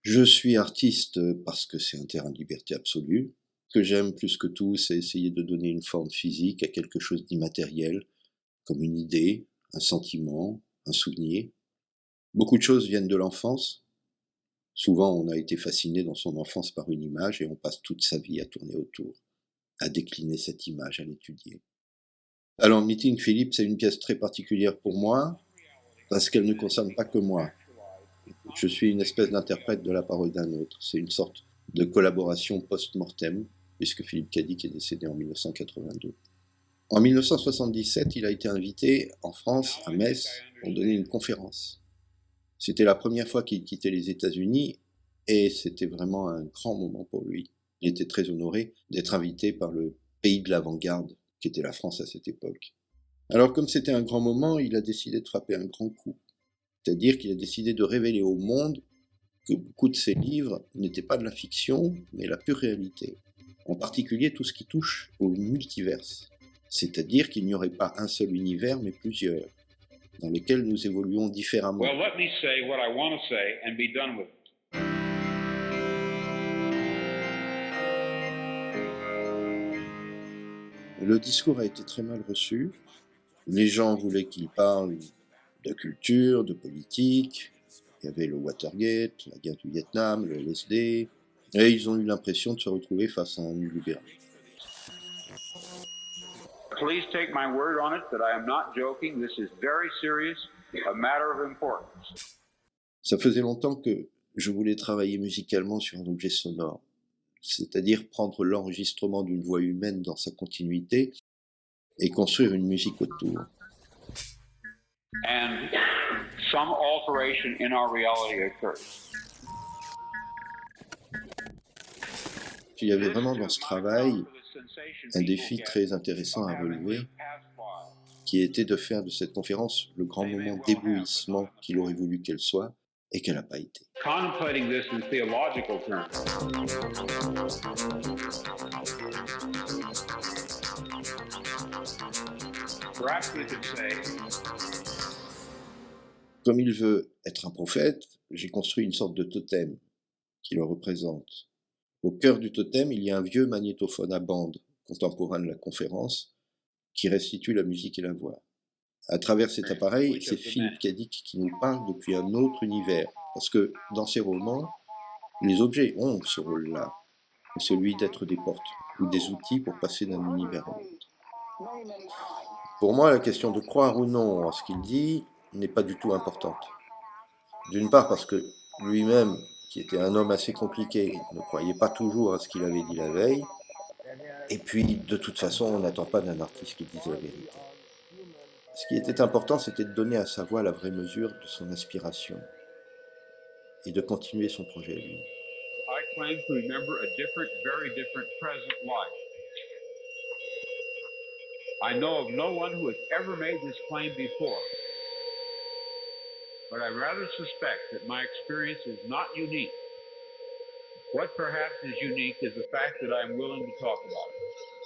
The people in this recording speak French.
Je suis artiste, parce que c'est un terrain de liberté absolue. Ce que j'aime plus que tout, c'est essayer de donner une forme physique à quelque chose d'immatériel, comme une idée, un sentiment, un souvenir. Beaucoup de choses viennent de l'enfance. Souvent, on a été fasciné dans son enfance par une image et on passe toute sa vie à tourner autour, à décliner cette image, à l'étudier. Alors, Meeting Philip, c'est une pièce très particulière pour moi, parce qu'elle ne concerne pas que moi. Je suis une espèce d'interprète de la parole d'un autre. C'est une sorte de collaboration post-mortem, puisque Philippe Cadic est décédé en 1982. En 1977, il a été invité en France, à Metz, pour donner une conférence. C'était la première fois qu'il quittait les États-Unis et c'était vraiment un grand moment pour lui. Il était très honoré d'être invité par le pays de l'avant-garde, qui était la France à cette époque. Alors comme c'était un grand moment, il a décidé de frapper un grand coup. C'est-à-dire qu'il a décidé de révéler au monde que beaucoup de ses livres n'étaient pas de la fiction, mais la pure réalité. En particulier tout ce qui touche au multiverse. C'est-à-dire qu'il n'y aurait pas un seul univers, mais plusieurs, dans lesquels nous évoluons différemment. Well, let me say what I want to say and be done with it. Le discours a été très mal reçu. Les gens voulaient qu'il parle de culture, de politique. Il y avait le Watergate, la guerre du Vietnam, le LSD. Et ils ont eu l'impression de se retrouver face à un libéral. Please take my word on it that I am not joking. This is very serious, a matter of importance. Ça faisait longtemps que je voulais travailler musicalement sur un objet sonore, c'est-à-dire prendre l'enregistrement d'une voix humaine dans sa continuité et construire une musique autour. And some alteration in our reality occurs. Il y avait vraiment dans ce travail un défi très intéressant à relever, qui était de faire de cette conférence le grand moment d'éblouissement qu'il aurait voulu qu'elle soit et qu'elle n'a pas été. Contemplating this in theological terms. Perhaps we could say, Comme il veut être un prophète, j'ai construit une sorte de totem qui le représente. Au cœur du totem, il y a un vieux magnétophone à bande, contemporain de la conférence, qui restitue la musique et la voix. À travers cet appareil, c'est Philippe Cadic qui nous parle depuis un autre univers, parce que dans ses romans, les objets ont ce rôle-là, celui d'être des portes ou des outils pour passer d'un univers à l'autre. Pour moi, la question de croire ou non à ce qu'il dit n'est pas du tout importante. D'une part parce que lui-même, qui était un homme assez compliqué, ne croyait pas toujours à ce qu'il avait dit la veille, et puis de toute façon, on n'attend pas d'un artiste qui dise la vérité. Ce qui était important, c'était de donner à sa voix la vraie mesure de son inspiration et de continuer son projet à lui. I claim to remember a different, very different present life. I know of no one who has ever made this claim before, but I rather suspect that my experience is not unique. What perhaps is unique is the fact that I am willing to talk about it.